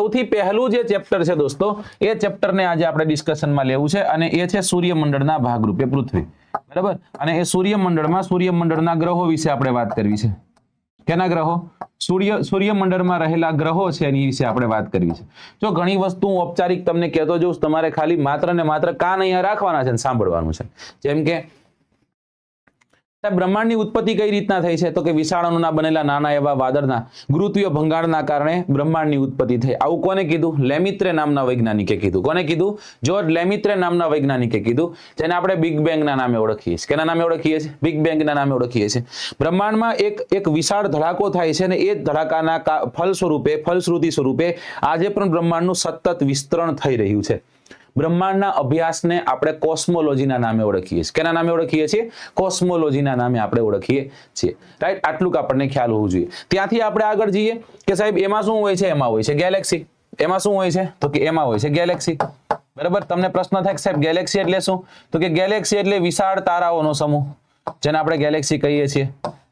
સૌથી પહેલું જે ચેપ્ટર છે દોસ્તો, એ ચેપ્ટરને આજે આપણે ડિસ્કશનમાં લેવું છે અને એ છે સૂર્યમંડળના ભાગરૂપે પૃથ્વી, બરાબર. અને એ સૂર્યમંડળના ગ્રહો વિશે આપણે વાત કરવી છે. કેના ગ્રહો? સૂર્યમંડળમાં રહેલા ગ્રહો છે એની વિશે આપણે વાત કરવી છે. જો ઘણી વસ્તુ હું ઔપચારિક તમને કહેતો જઉં, તમારે ખાલી માત્ર ને માત્ર કાન અહીંયા રાખવાના છે અને સાંભળવાનું છે. જેમ કે બ્રહ્માંડની ઉત્પત્તિ કઈ રીતના થઈ છે? તો કે વિષાણુના બનેલા નાના એવા વાદળના ગુરુત્વીય ભંગાણના કારણે બ્રહ્માંડની ઉત્પત્તિ થઈ. આવું કોને કીધું? લેમિત્રે નામના વૈજ્ઞાનિકે કીધું. કોને કીધું? જોર્જ લેમિત્રે નામના વૈજ્ઞાનિકે કીધું, જેને આપણે બિગ બેંગના નામે ઓળખીએ છીએ. કેના નામે ઓળખીએ છીએ? બિગ બેંગના નામે ઓળખીએ છીએ. બ્રહ્માંડમાં એક વિશાળ ધડાકો થાય છે અને એ ધડાકાના ફલશ્રુતિ સ્વરૂપે આજે પણ બ્રહ્માંડનું સતત વિસ્તરણ થઈ રહ્યું છે. બ્રહ્માંડના અભ્યાસને આપણે કોસ્મોલોજીના નામે ઓળખીએ છીએ. કેના નામે ઓળખીએ છીએ? કોસ્મોલોજીના નામે આપણે ઓળખીએ છીએ. રાઈટ, આટલું આપણને ખ્યાલ હોવું જોઈએ. ત્યાંથી આપણે આગળ જઈએ કે સાહેબ એમાં શું હોય છે? એમાં હોય છે ગેલેક્સી. એમાં શું હોય છે? તો કે એમાં હોય છે ગેલેક્સી. બરાબર. તમને પ્રશ્ન થાય કે સાહેબ ગેલેક્સી એટલે શું? તો કે ગેલેક્સી એટલે વિશાળ તારાઓનો સમૂહ, જેને આપણે ગેલેક્સી કહીએ છીએ.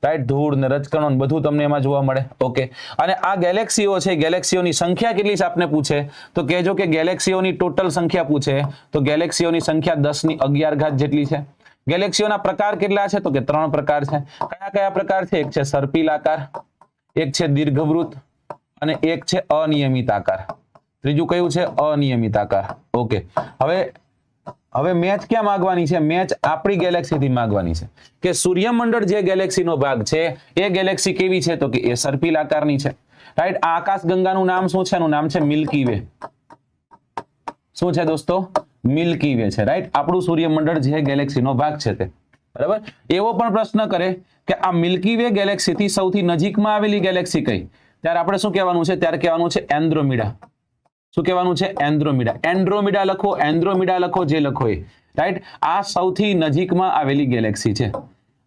રાઈટ, ધૂળ ને રજકણો બધું તમને એમાં જોવા મળે. ઓકે, અને આ ગેલેક્સીઓ છે, ગેલેક્સીઓની સંખ્યા કેટલી છે આપને પૂછે તો કહેજો કે ગેલેક્સીઓની ટોટલ સંખ્યા પૂછે તો ગેલેક્સીઓની સંખ્યા 10⁻11 જેટલી છે. ગેલેક્સીઓના પ્રકાર કેટલા છે? તો કે 3 પ્રકાર છે. કયા કયા પ્રકાર છે? એક છે સર્પિલાકાર, એક છે દીર્ઘવૃત્ત અને એક છે અનિયમિત આકાર. ત્રીજું કયું છે? અનિયમિત આકાર. ઓકે, હવે મેચ ક્યાં માંગવાની છે? મેચ આપણી ગેલેક્સીથી માંગવાની છે કે સૂર્યમંડળ જે ગેલેક્સીનો ભાગ છે એ ગેલેક્સી કેવી છે? તો કે એ સર્પિલ આકારની છે. રાઈટ, આ આકાશગંગાનું નામ શું છે? એનું નામ છે મિલ્કી વે. શું છે દોસ્તો? મિલ્કી વે છે. રાઈટ, આપણું સૂર્યમંડળ જે ગેલેક્સીનો ભાગ છે તે. બરાબર. એવો પણ પ્રશ્ન કરે કે આ મિલ્કી વે ગેલેક્સીથી સૌથી નજીકમાં આવેલી ગેલેક્સી કઈ? ત્યારે આપણે શું કહેવાનું છે? ત્યારે કહેવાનું છે એન્ડ્રોમીડા. શું કહેવાનું છે? એન્ડ્રોમીડા. એન્ડ્રોમીડા લખો, એન્ડ્રોમીડા લખો, જે લખો એ. રાઈટ, આ સૌથી નજીકમાં આવેલી ગેલેક્સી છે.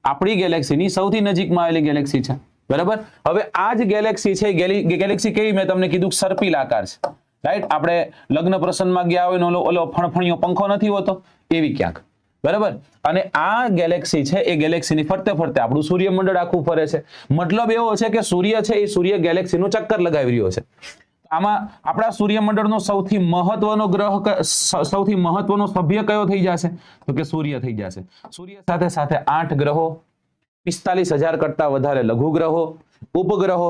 આપણી ગેલેક્સીની સૌથી નજીકમાં આવેલી ગેલેક્સી છે. બરાબર. હવે આ જ ગેલેક્સી છે, ગેલેક્સી કેવી? મેં તમને કીધું સર્પિલ આકાર છે. રાઈટ, આપણે લગ્ન પ્રસંગમાં ગયા હોય ને ઓલો ફણફણીયો પંખો નથી હોતો એવી ક્યાંક. બરાબર. અને આ ગેલેક્સી છે એ ગેલેક્સીની ફરતે ફરતે આપણું સૂર્યમંડળ આખું ફરે છે. મતલબ એવો છે કે સૂર્ય છે એ સૂર્ય ગેલેક્સીનું ચક્કર લગાવી રહ્યો છે. આમાં આપણા સૂર્યમંડળનો સૌથી મહત્વનો ગ્રહ, સૌથી મહત્વનો સભ્ય કયો થઈ જશે? તો કે સૂર્ય થઈ જશે. સૂર્ય સાથે સાથે 8 ગ્રહો, 45,000 કરતા વધારે લઘુ ગ્રહો, ઉપગ્રહો,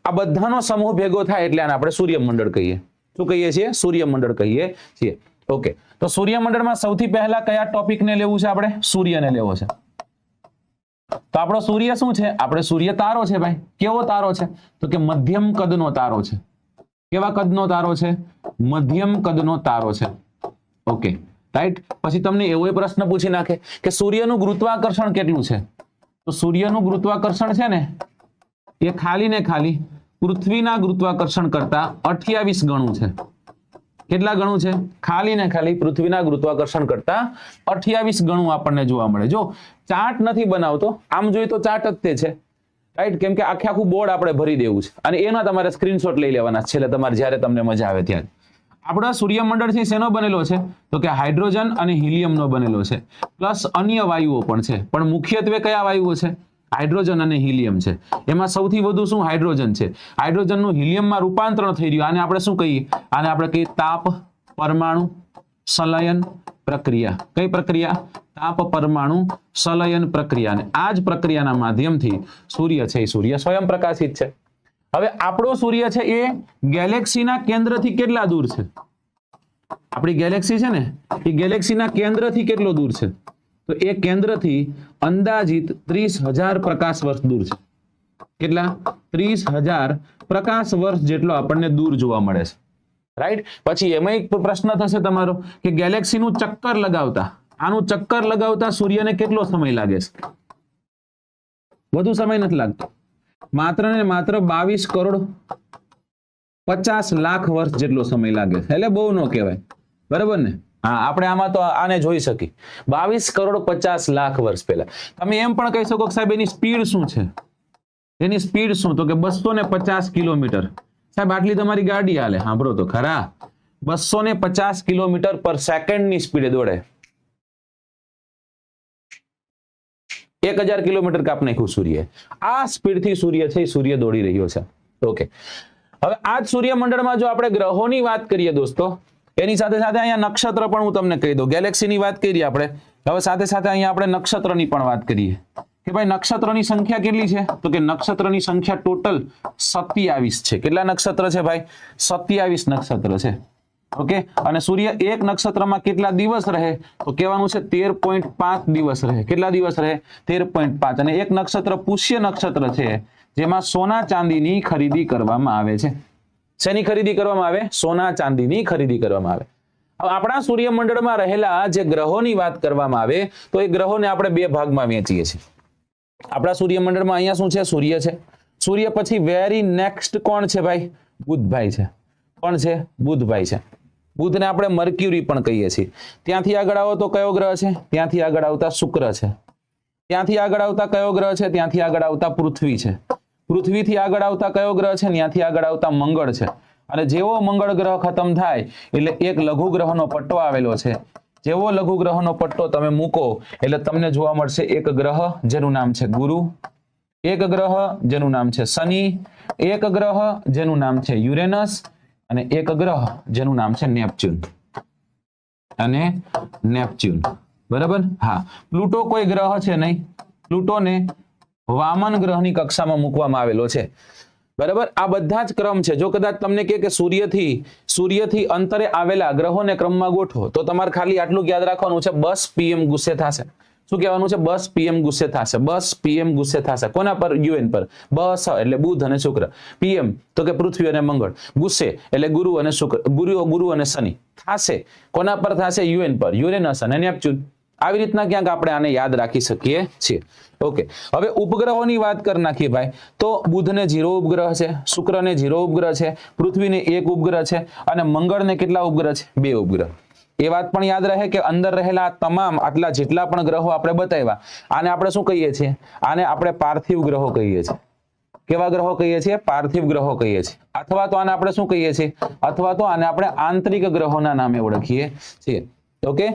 આ બધાનો સમૂહ ભેગો થાય એટલે આને આપણે સૂર્યમંડળ કહીએ. શું કહીએ છીએ? સૂર્યમંડળ કહીએ છીએ. ઓકે, તો સૂર્યમંડળમાં સૌથી પહેલા કયા ટોપિકને લેવું છે? આપણે સૂર્યને લેવો છે. તો આપણો સૂર્ય શું છે? આપણે સૂર્ય તારો છે ભાઈ. કેવો તારો છે? તો કે મધ્યમ કદનો તારો છે. કેવા કદનો તારો છે? મધ્યમ કદનો તારો છે. Okay, right. પછી તમને એવો પ્રશ્ન પૂછી નાખે કે સૂર્યનું ગુરુત્વાકર્ષણ કેટલું છે? તો સૂર્યનું ગુરુત્વાકર્ષણ છે ને એ ખાલી ને ખાલી પૃથ્વીના ગુરુત્વાકર્ષણ કરતા 28 ગણું છે. કેટલા ગણું છે? ખાલી ને ખાલી પૃથ્વીના ગુરુત્વાકર્ષણ કરતા 28 ગણું આપણને જોવા મળે. જો ચાર્ટ નથી બનાવતો, આમ જોઈએ તો ચાર્ટ જ તે છે. રાઈટ, કેમ કે આખું બોર્ડ આપણે ભરી દેવું છે અને એના તમારે સ્ક્રીનશોટ લઈ લેવાના છે તમારે જ્યારે તમને મજા આવે ત્યારે. આપણા સૂર્યમંડળ છે શેનો બનેલો છે? તો કે હાઇડ્રોજન અને હિલિયમનો બનેલો છે, પ્લસ અન્ય વાયુઓ પણ છે. પણ મુખ્યત્વે કયા વાયુઓ છે? હાઇડ્રોજન અને હિલિયમ છે. એમાં સૌથી વધુ શું? હાઇડ્રોજન છે. હાઇડ્રોજનનું હિલિયમમાં રૂપાંતરણ થઈ રહ્યું. આને આપણે શું કહીએ? આને આપણે કહીએ તાપ પરમાણુ સંલયન પ્રક્રિયા. કઈ પ્રક્રિયા? તાપ પરમાણુ સંલયન પ્રક્રિયા. અને આ જ પ્રક્રિયાના માધ્યમથી સૂર્ય છે એ સૂર્ય સ્વયં પ્રકાશિત છે. હવે આપણો સૂર્ય છે એ ગેલેક્સીના કેન્દ્રથી કેટલા દૂર છે? આપણી ગેલેક્સી છે ને એ ગેલેક્સીના કેન્દ્રથી કેટલો દૂર છે? તો એ કેન્દ્રથી અંદાજિત 30,000 પ્રકાશ વર્ષ દૂર છે. કેટલા? 30,000 પ્રકાશ વર્ષ જેટલો આપણને દૂર જોવા મળે છે. રાઈટ. પછી એમાં એક પ્રશ્ન થશે તમારો કે ગેલેક્સીનું ચક્કર લગાવતા, આનું ચક્કર લગાવતા સૂર્યને કેટલો સમય લાગે છે? વધુ સમય નથી લાગતો. માત્ર ને માત્ર 22,50,00,000 વર્ષ જેટલો સમય લાગે છે. એટલે બહુ ન કહેવાય. બરાબર ને? હા, આપણે આમાં તો આને જોઈ શકી 22,50,00,000 વર્ષ પહેલા. તમે એમ પણ કહી શકો કે સાહેબ એની સ્પીડ શું છે? એની સ્પીડ શું? તો કે 250 કિલોમીટર. સાહેબ આટલી તમારી ગાડી હાલે, સાંભળો તો ખરા, 250 કિલોમીટર પર સેકન્ડની સ્પીડે દોડે. 1000 કિલોમીટર કાપ નાખ્યું સૂર્ય. આ સ્પીડથી સૂર્ય છે સૂર્ય દોડી રહ્યો છે. ઓકે, હવે આ જ સૂર્યમંડળમાં જો આપણે ગ્રહોની વાત કરીએ દોસ્તો, એની સાથે સાથે અહીંયા નક્ષત્ર પણ હું તમને કહી દઉં. ગેલેક્સીની વાત કરી આપણે, હવે સાથે સાથે અહીંયા આપણે નક્ષત્રની પણ વાત કરીએ કે ભાઈ નક્ષત્રની સંખ્યા કેટલી છે, તો કે નક્ષત્રની સંખ્યા ટોટલ 27 છે. કેટલા નક્ષત્ર છે ભાઈ? 27 નક્ષત્ર છે. ઓકે, અને સૂર્ય એક નક્ષત્રમાં કેટલા દિવસ રહે, તો કહેવાનું છે 13.5 દિવસ રહે. કેટલા દિવસ રહે? 13.5. અને એક નક્ષત્ર પુષ્ય નક્ષત્ર છે, જેમાં સોના ચાંદીની ખરીદી કરવામાં આવે છે. શેની ખરીદી કરવામાં આવે? સોના ચાંદીની ખરીદી કરવામાં આવે. હવે આપણા સૂર્યમંડળમાં રહેલા જે ગ્રહોની વાત કરવામાં આવે તો એ ગ્રહોને આપણે બે ભાગમાં વહેંચીએ છીએ. આપણા સૂર્યમંડળમાં અહીંયા શું છે? સૂર્ય છે. સૂર્ય પછી વેરી નેક્સ્ટ કોણ છે ભાઈ? બુધભાઈ છે. કોણ છે? બુધભાઈ છે. બુધને આપણે મર્ક્યુરી પણ કહીએ છીએ. ત્યાંથી આગળ આવો તો કયો ગ્રહ છે? ત્યાંથી આગળ આવતા શુક્ર છે. ત્યાંથી આગળ આવતા કયો ગ્રહ છે? ત્યાંથી આગળ આવતા પૃથ્વી છે. પૃથ્વીથી આગળ આવતા કયો ગ્રહ છે? ત્યાંથી આગળ આવતા મંગળ છે. અને જેવો મંગળ ગ્રહ ખતમ થાય એટલે એક લઘુ ગ્રહનો પટ્ટો આવેલો છે. જેવો લઘુ ગ્રહનો પટ્ટો તમે મૂકો એટલે તમને જોવા મળશે એક ગ્રહ જેનું નામ છે ગુરુ, એક ગ્રહ જેનું નામ છે શનિ, એક ગ્રહ જેનું નામ છે યુરેનસ, અને એક ગ્રહ જેનું નામ છે નેપચ્યુન. અને નેપચ્યુન, બરાબર? હા, પ્લુટો કોઈ ગ્રહ છે નહીં. પ્લુટોને વામન ગ્રહની કક્ષામાં મૂકવામાં આવેલો છે. બરાબર? આ બધા જ ક્રમ છે. જો કદાચ તમને કે સૂર્યથી અંતરે આવેલા ગ્રહોને ક્રમમાં ગોઠવો તો તમારે ખાલી આટલું યાદ રાખવાનું છે, બસ PM ગુસ્સે થશે. શું કહેવાનું છે? બસ PM ગુસ્સે થશે. બસ PM ગુસ્સે થશે. કોના પર? UN પર. બસ એટલે બુધ અને શુક્ર. PM તો કે પૃથ્વી અને મંગળ. ગુસ્સે એટલે ગુરુ અને શુક્ર, ગુરુ અને શનિ. થશે કોના પર? થશે UN પર, યુરેનસ અને નેપચ્યુન. આવી રીતના ક્યાંક આપણે આને યાદ રાખી શકીએ છીએ. ઓકે, હવે ઉપગ્રહોની વાત કરી નાખીએ ભાઈ. તો બુધને 0 ઉપગ્રહ છે, શુક્રને 0 ઉપગ્રહ છે, પૃથ્વીને 1 ઉપગ્રહ છે, અને મંગળને કેટલા ઉપગ્રહ છે? 2 ઉપગ્રહ. એ વાત પણ યાદ રહે કે અંદર રહેલા તમામ આટલા જેટલા પણ ગ્રહો આપણે બતાવ્યા, આને આપણે શું કહીએ છીએ? આને આપણે પાર્થિવ ગ્રહો કહીએ છીએ. કેવા ગ્રહો કહીએ છીએ? પાર્થિવ ગ્રહો કહીએ છીએ. અથવા તો આને આપણે શું કહીએ છીએ? અથવા તો આને આપણે આંતરિક ગ્રહોના નામે ઓળખીએ છીએ. ઓકે,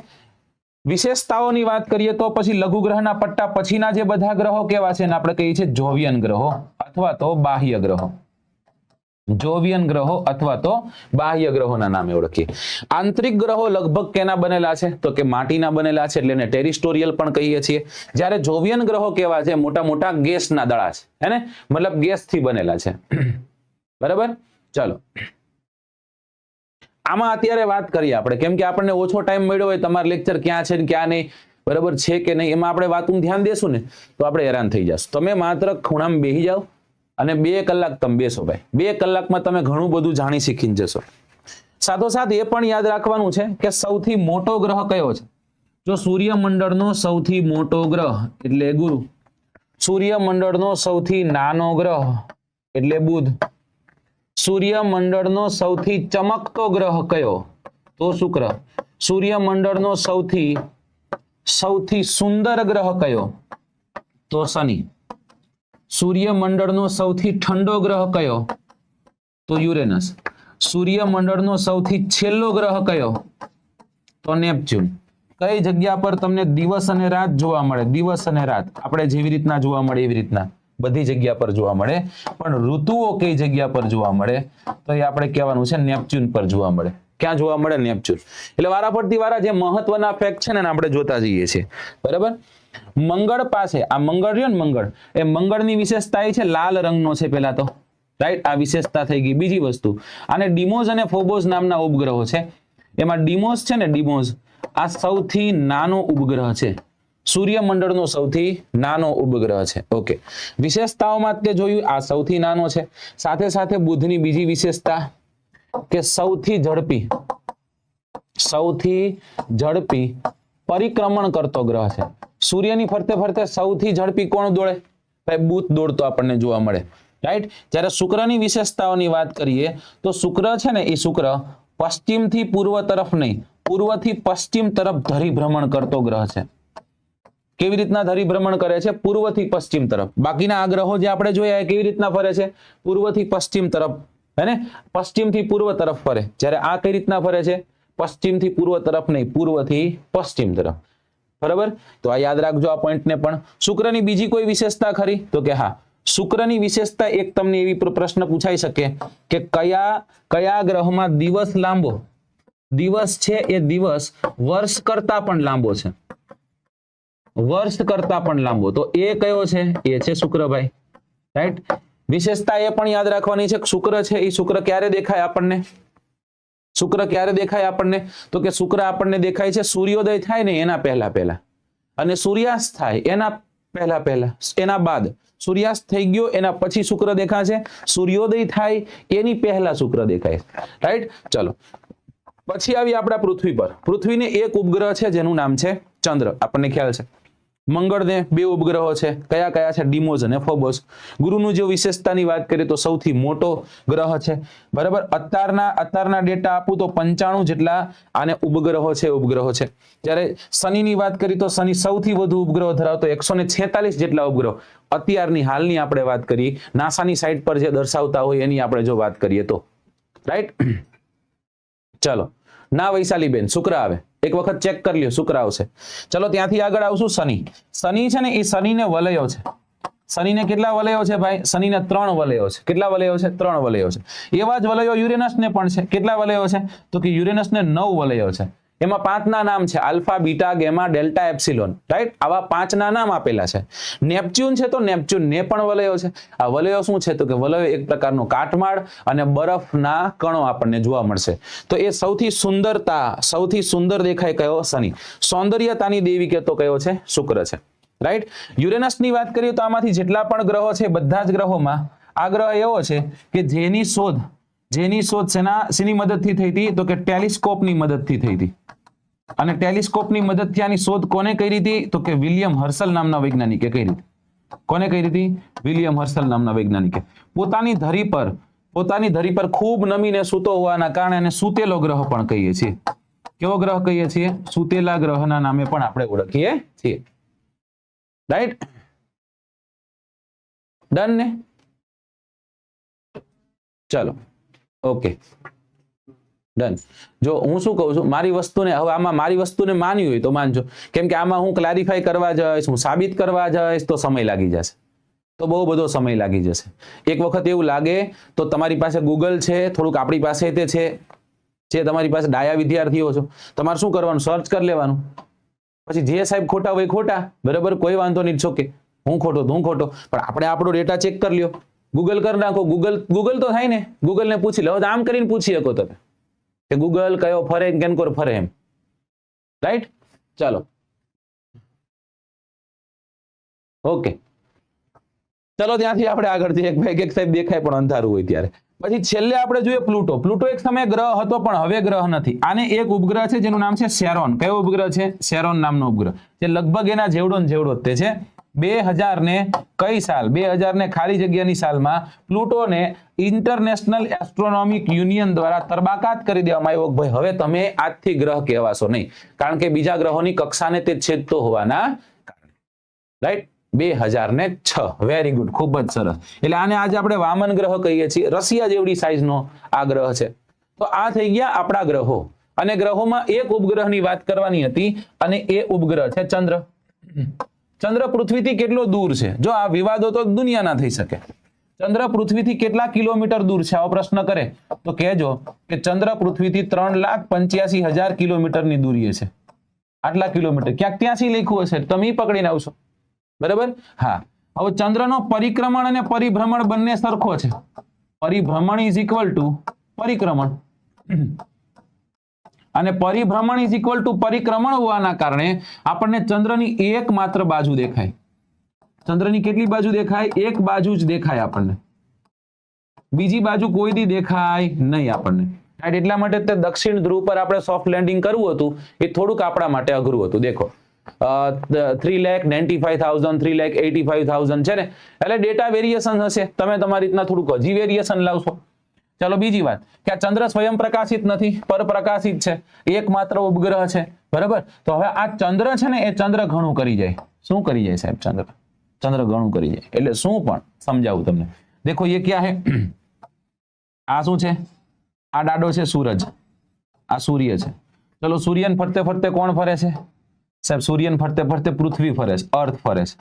વિશેષતાઓની વાત કરીએ તો પછી લઘુ ગ્રહના પટ્ટા પછીના જે બધા ગ્રહો કેવા છે એને આપણે કહીએ છીએ જોવિયન ગ્રહો અથવા તો બાહ્ય ગ્રહો. જોવિયન ગ્રહો અથવા તો બાહ્ય ગ્રહોના નામે ઓળખીએ. આંતરિક ગ્રહો લગભગ કેના બનેલા છે? તો કે માટીના બનેલા છે, એટલે એને ટેરિસ્ટોરિયલ પણ કહીએ છીએ. જ્યારે જોવિયન ગ્રહો કેવા છે? મોટા મોટા ગેસના દડા છે, હે ને? મતલબ ગેસથી બનેલા છે. બરાબર? ચાલો, આમાં અત્યારે વાત કરીએ આપણે, કેમ કે આપણને ઓછો ટાઈમ મળ્યો હોય, તમારા લેક્ચર ક્યાં છે ને ક્યાં નહીં, બરાબર છે કે નહીં, એમાં આપણે વાતનું ધ્યાન દેશું ને તો આપણે હેરાન થઈ જશું. તમે માત્ર ખૂણામાં બેસી જાઓ અને 2 કલાક તમે બેસો ભાઈ. 2 કલાકમાં તમે ઘણું બધું જાણી શીખીને જશો. સાથોસાથ એ પણ યાદ રાખવાનું છે કે સૌથી મોટો ગ્રહ કયો છે? જો સૂર્યમંડળનો સૌથી મોટો ગ્રહ એટલે ગુરુ, સૂર્યમંડળનો સૌથી નાનો ગ્રહ એટલે બુધ, સૂર્યમંડળનો સૌથી ચમકતો ગ્રહ કયો? તો શુક્ર, સૂર્યમંડળનો સૌથી સુંદર ગ્રહ કયો? તો શનિ, સૂર્યમંડળનો સૌથી ઠંડો ગ્રહ કયો? તો યુરેનસ, સૂર્યમંડળનો સૌથી છેલ્લો ગ્રહ કયો? તો નેપચ્યુન. કઈ જગ્યા પર તમને દિવસ અને રાત જોવા મળે? દિવસ અને રાત આપણે જેવી રીતના જોવા મળે એવી રીતના બધી જગ્યા પર જોવા મળે, પણ ઋતુઓ કઈ જગ્યા પર જોવા મળે? તો એ આપણે કહેવાનું છે નેપચ્યુન પર જોવા મળે. ક્યાં જોવા મળે? નેપચ્યુન. એટલે વારાફરતી વારા જે મહત્વના ફેક્ટ છે ને આપણે જોતા જઈએ છીએ. બરાબર? મંગળ પાસે આ મંગળ રહ્યો ને, મંગળ, એ મંગળની વિશેષતા એ છે લાલ રંગનો છે પેલા તો, રાઈટ? આ વિશેષતા થઈ ગઈ. બીજી વસ્તુ, આને ડિમોઝ અને ફોબોસ નામના ઉપગ્રહો છે. એમાં ડિમોઝ છે ને, ડિમોઝ આ સૌથી નાનો ઉપગ્રહ છે. સૂર્યમંડળનો સૌથી નાનો ઉપગ્રહ છે. ઓકે, વિશેષતાઓમાં તે જોયું આ સૌથી નાનો છે. સાથે સાથે બુધની બીજી વિશેષતા કે સૌથી ઝડપી પરિક્રમણ કરતો ગ્રહ છે. સૂર્યની ફરતે ફરતે સૌથી ઝડપી કોણ દોડે? ભાઈ બુધ દોડતો આપણને જોવા મળે, રાઈટ? જ્યારે શુક્રની વિશેષતાઓની વાત કરીએ તો શુક્ર છે ને, એ શુક્ર પશ્ચિમથી પૂર્વ તરફ નહીં, પૂર્વથી પશ્ચિમ તરફ ધરી ભ્રમણ કરતો ગ્રહ છે. કેવી રીતના ધરી ભ્રમણ કરે છે? પૂર્વથી પશ્ચિમ તરફ. બાકીના આ ગ્રહો જે આપણે જોયા કેવી રીતના ફરે છે? પૂર્વથી પશ્ચિમ તરફ, હે ને? પશ્ચિમથી પૂર્વ તરફ ફરે. જ્યારે આ કઈ રીતના ફરે છે? પશ્ચિમથી પૂર્વ તરફ નહીં, પૂર્વથી પશ્ચિમ તરફ. બરાબર? તો આ યાદ રાખજો આ પોઈન્ટને પણ. શુક્રની બીજી કોઈ વિશેષતા ખરી? તો કે હા, શુક્રની વિશેષતા એક તમને એવી પ્રશ્ન પૂછાઈ શકે કે કયા ગ્રહમાં દિવસ લાંબો, દિવસ છે એ દિવસ વર્ષ કરતા પણ લાંબો છે, વર્ષ કરતા પણ લાંબો, તો એ કયો છે? એ છે શુક્રભાઈ, રાઈટ. વિશેષતા એ પણ યાદ રાખવાની છે, શુક્ર છે એ શુક્ર ક્યારે દેખાય આપણને? શુક્ર ક્યારે દેખાય આપણને? તો કે શુક્ર આપણને દેખાય છે સૂર્યોદય થાય ને એના પહેલા પહેલા, અને સૂર્યાસ્ત થાય એના પહેલા પહેલા, એના બાદ સૂર્યાસ્ત થઈ ગયો એના પછી શુક્ર દેખાશે, સૂર્યોદય થાય એની પહેલા શુક્ર દેખાય, રાઈટ. ચલો પછી આવી આપણા પૃથ્વી પર. પૃથ્વીને એક ઉપગ્રહ છે જેનું નામ છે ચંદ્ર, આપણને ખ્યાલ છે. મંગળને બે ઉપગ્રહો છે, કયા કયા છે? ડિમોસ અને ફોબોસ. ગુરુનું જો વિશેષતાની વાત કરીએ તો સૌથી મોટો ગ્રહ છે, બરાબર. અત્યારના ડેટા આપું તો 95 જેટલા આને ઉપગ્રહો છે. જ્યારે શનિની વાત કરીએ તો શનિ સૌથી વધુ ઉપગ્રહો ધરાવતો 146 જેટલા ઉપગ્રહો. અત્યારની હાલની આપણે વાત કરીએ, નાસાની સાઇટ પર જે દર્શાવતા હોય એની આપણે જો વાત કરીએ તો, રાઈટ. ચલો ના વૈશાલીબેન, શુક્ર આવે, એક વખત ચેક કરી લ્યો, શુક્ર આવશે. ચલો ત્યાંથી આગળ આવશું શનિ. શનિ છે ને એ શનિને વલયો છે. શનિને કેટલા વલયો છે ભાઈ? શનિને 3 વલયો છે. કેટલા વલયો છે? 3 વલયો છે. એવા જ વલયો યુરેનસને પણ છે. કેટલા વલયો છે? તો કે યુરેનસને 9 વલયો છે. એમાં 5 ના નામ છે, alpha, beta, gamma, delta, epsilon, right. આવા 5 ના નામ આપેલા છે. નેપચ્યુન છે તો નેપચ્યુનને પણ વલયો છે. આ વલયો શું છે? તો કે વલયો એક પ્રકારનો કાટમાળ અને બરફના કણો આપણને જોવા મળશે. તો એ સૌથી સુંદર દેખાય કયો? શનિ. સૌંદર્યતાની દેવી કહેતો કયો છે? શુક્ર છે, રાઈટ. યુરેનસની વાત કરીએ તો આમાંથી જેટલા પણ ગ્રહો છે બધા જ ગ્રહોમાં આ ગ્રહ એવો છે કે જેની શોધ શેની મદદથી થઈ હતી? તો કે ટેલિસ્કોપની મદદથી થઈ હતી. અને ટેલિસ્કોપની મદદથી આની શોધ કોને કરી હતી? તો કે વિલિયમ હર્સલ નામના વૈજ્ઞાનિકે કરી હતી. કોને કરી હતી? વિલિયમ હર્સલ નામના વૈજ્ઞાનિકે. પોતાની ધરી પર ખૂબ નમીને સૂતો હોવાના કારણે એને સૂતેલો ગ્રહ પણ કહીએ છીએ. કેવો ગ્રહ કહીએ છીએ? સૂતેલા ગ્રહના નામે પણ આપણે ઓળખીએ છીએ, રાઈટ. ડન ને? ચલો ઓકે, ડન. જો હું શું કહું છું, મારી વસ્તુને હવે આમાં મારી વસ્તુને માનવી હોય તો માનજો, કેમ કે આમાં હું ક્લારિફાઈ કરવા જઈશ, હું સાબિત કરવા જઈશ તો સમય લાગી જશે, તો બહુ બધો સમય લાગી જશે. એક વખત એવું લાગે તો તમારી પાસે ગૂગલ છે, થોડુંક આપણી પાસે તે છે, જે તમારી પાસે ડાયા વિદ્યાર્થીઓ છો, તમારે શું કરવાનું? સર્ચ કરી લેવાનું. પછી જે સાહેબ ખોટા હોય ખોટા, બરાબર, કોઈ વાંધો નહીં, છો કે હું ખોટો તો હું ખોટો, પણ આપણે આપણો ડેટા ચેક કરી લ્યો. ગૂગલ કરી નાખો. ગૂગલ તો થાય ને, ગૂગલને પૂછી લો. આમ કરીને પૂછી શકો તમે કે ગૂગલ કયો ફરે, કેનકોર ફરે, એમ, રાઈટ. ચાલો ઓકે, ચલો ત્યાંથી આપણે આગળ જઈએ. એક સાહેબ દેખાય પણ અંધારું હોય ત્યારે. પછી છેલ્લે આપણે જોઈએ પ્લુટો. પ્લુટો એક સમયે ગ્રહ હતો પણ હવે ગ્રહ નથી. આને એક ઉપગ્રહ છે જેનું નામ છે શેરોન. કયો ઉપગ્રહ છે? શેરોન નામનો ઉપગ્રહ, જે લગભગ એના જેવડો ને જેવડો તે છે. 2000 ને કઈ સાલ? 2000 ને ખાલી જગ્યાની સાલમાં પ્લુટોને ઇન્ટરનેશનલ એસ્ટ્રોનોમિક યુનિયન દ્વારા તરબાકાત કરી દેવામાં આવ્યો. ભાઈ હવે તમે આજથી ગ્રહ કહેવાશો નહીં, કારણ કે બીજા ગ્રહોની કક્ષાને તે છેદતો હોવાના કારણે, રાઈટ. 2006. વેરી ગુડ, ખૂબ જ સરસ. એટલે આને આજે આપણે વામન ગ્રહ કહીએ છીએ. રશિયા જેવડી સાઈઝનો આ ગ્રહ છે. તો આ થઈ ગયા આપણા ગ્રહો. અને ગ્રહોમાં એક ઉપગ્રહની વાત કરવાની હતી, અને એ ઉપગ્રહ છે ચંદ્ર. ચંદ્ર પૃથ્વીથી કેટલો દૂર છે? જો આ વિવાદો તો દુનિયાના થઈ શકે. ચંદ્ર પૃથ્વીથી કેટલા કિલોમીટર દૂર છે? આવો પ્રશ્ન કરે તો કહેજો કે ચંદ્ર પૃથ્વીથી 3,85,000 કિલોમીટરની દૂરીએ છે. આટલા કિલોમીટર ક્યાંક ત્યાંથી લખ્યું હશે, તમે પકડીને આવશો, બરાબર. હા, હવે ચંદ્રનો પરિક્રમણ અને પરિભ્રમણ બંને સરખો છે. પરિભ્રમણ ઇઝ ઇક્વલ ટુ પરિક્રમણ, અને પરિભ્રમણ ઇઝ ઇક્વલ ટુ પરિક્રમણ હોવાના કારણે આપણને ચંદ્રની એકમાત્ર બાજુ દેખાય. ચંદ્રની કેટલી બાજુ દેખાય? એક બાજુ જ દેખાય આપણને, બીજી બાજુ કોઈ દી દેખાય નહીં આપણને. એટલા માટે તે દક્ષિણ ધ્રુવ પર આપણે સોફ્ટ લેન્ડિંગ કરવું હતું, એ થોડુંક આપણા માટે અઘરું હતું. દેખો 3,95,000 3,85,000 છે ને, એટલે ડેટા વેરિએશન હશે. તમે તમારી રીતના થોડુંક હજી વેરિએશન લાવશો. ચાલો બીજી વાત કે આ ચંદ્ર સ્વયં પ્રકાશિત નથી, પરપ્રકાશિત છે, એકમાત્ર ઉપગ્રહ છે, બરાબર. તો હવે આ ચંદ્ર છે ને એ ચંદ્ર ઘણું કરી જાય. શું કરી જાય સાહેબ? ચંદ્ર ઘણું કરી જાય એટલે શું પણ સમજાવું તમને. દેખો ये क्या है? આ શું છે? આ ડાડો છે સૂરજ, આ સૂર્ય છે. ચલો સૂર્યને ફરતે ફરતે કોણ ફરે છે સાહેબ? સૂર્યને ફરતે ફરતે પૃથ્વી ફરે છે, અર્થ ફરે છે.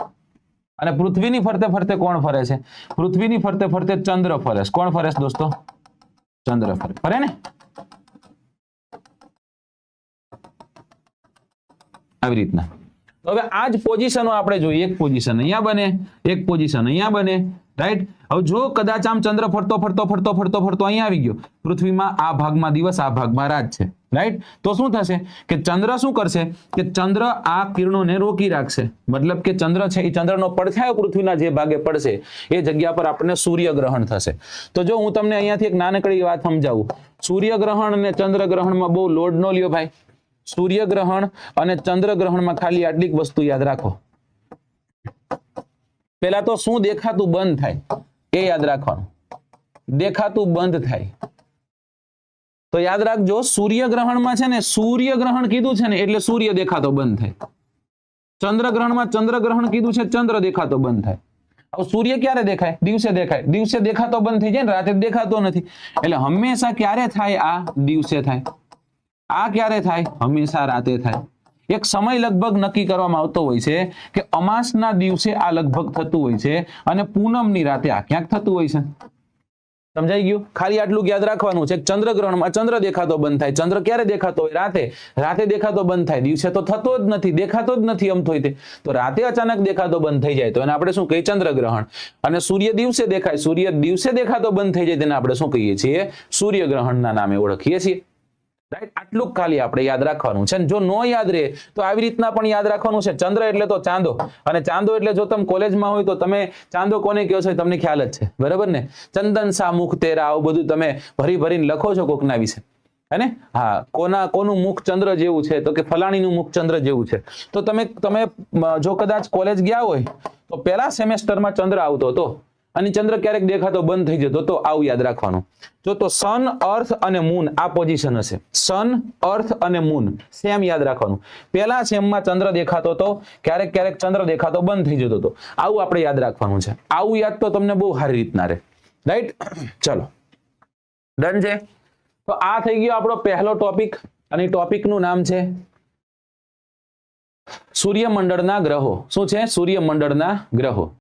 અને પૃથ્વીની ફરતે ફરતે કોણ ફરે છે? પૃથ્વીની ફરતે ફરતે ચંદ્ર ફરે છે. કોણ ફરે છે દોસ્તો? ચંદ્ર ફરે ને આવી રીતના. તો હવે આ જ પોઝિશનો આપણે જોઈએ. એક પોઝિશન અહીંયા બને, એક પોઝિશન અહીંયા બને, રાઈટ. હવે જો કદાચ આમ ચંદ્ર ફરતો ફરતો ફરતો ફરતો ફરતો અહીંયા આવી ગયો, પૃથ્વીમાં આ ભાગમાં દિવસ, આ ભાગમાં રાત છે, રાઈટ. તો શું થશે કે ચંદ્ર શું કરશે કે ચંદ્ર આ કિરણોને રોકી રાખશે. મતલબ કે ચંદ્ર છે એ ચંદ્રનો પડછાયો પૃથ્વીના જે ભાગે પડશે એ જગ્યા પર આપણને સૂર્યગ્રહણ થશે. તો જો હું તમને અહીંયાથી એક નાનકડી વાત સમજાવું. સૂર્યગ્રહણ અને ચંદ્રગ્રહણમાં બહુ લોડ ન લ્યો ભાઈ. સૂર્યગ્રહણ અને ચંદ્રગ્રહણમાં ખાલી આટલી વસ્તુ યાદ રાખો. પેલા તો શું દેખાતું બંધ થાય એ યાદ રાખવાનું. દેખાતું બંધ થાય તો યાદ રાખજો. સૂર્યગ્રહણમાં છે ને સૂર્યગ્રહણ કીધું છે ને એટલે સૂર્ય દેખાતો બંધ થાય. ચંદ્રગ્રહણમાં ચંદ્રગ્રહણ કીધું છે, ચંદ્ર દેખાતો બંધ થાય. હવે સૂર્ય ક્યારે દેખાય? દિવસે દેખાય. દિવસે દેખાતો બંધ થઈ જાય ને, રાતે દેખાતો નથી. એટલે હંમેશા ક્યારે થાય? આ દિવસે થાય. આ ક્યારે થાય? હંમેશા રાતે થાય. એક સમય લગભગ નક્કી કરવામાં આવતો હોય છે કે અમાસના દિવસે આ લગભગ થતું હોય છે અને પૂનમની રાતે આ ક્યાંક થતું હોય છે. સમજાઈ ગયું? ખાલી આટલું યાદ રાખવાનું છે. ચંદ્રગ્રહણમાં ચંદ્ર દેખાતો બંધ થાય. ચંદ્ર ક્યારે દેખાતો હોય? રાતે. રાતે દેખાતો બંધ થાય. દિવસે તો થતો જ નથી, દેખાતો જ નથી આમ થોય તે. તો રાતે અચાનક દેખાતો બંધ થઈ જાય તો એને આપણે શું કહીએ? ચંદ્રગ્રહણ. અને સૂર્ય દિવસે દેખાય, સૂર્ય દિવસે દેખાતો બંધ થઈ જાય તેને આપણે શું કહીએ છીએ? સૂર્યગ્રહણના નામે ઓળખીએ છીએ. રાઈટ. આટલું ખાલી આપણે યાદ રાખવાનું છે. જો નો યાદ રહે તો આવી રીતના પણ યાદ રાખવાનું છે. ચંદ્ર એટલે તો ચાંદો, અને ચાંદો એટલે જો તમે કોલેજમાં હોય તો તમે ચાંદો કોને કહો છો તમને ખ્યાલ જ છે, બરાબર ને? ચંદન સા મુખ તેરા, આવું બધું તમે ભરી ભરીને લખો છો કોકના વિશે, હે ને? હા, કોનું મુખ ચંદ્ર જેવું છે તો કે ફલાણીનું મુખ ચંદ્ર જેવું છે. તો તમે જો કદાચ કોલેજ ગયા હોય તો પહેલા સેમેસ્ટરમાં ચંદ્ર આવતો હતો અને ચંદ્ર ક્યારેક દેખાતો બંધ થઈ જતો. તો આવું યાદ રાખવાનું. જો તો સન, અર્થ અને મૂન આ પોઝિશન હશે. સન, અર્થ અને મૂન સેમ યાદ રાખવાનું. પહેલા સેમમાં ચંદ્ર દેખાતો હતો, ક્યારેક ક્યારેક ચંદ્ર દેખાતો બંધ થઈ જતો હતો. આવું આપણે યાદ રાખવાનું છે. આવું યાદ તો તમને બહુ સારી રીતના રહે. રાઈટ. ચલો, ડન છે. તો આ થઈ ગયો આપણો પહેલો ટોપિક અને ટોપિકનું નામ છે સૂર્યમંડળના ગ્રહો. શું છે? સૂર્યમંડળના ગ્રહો.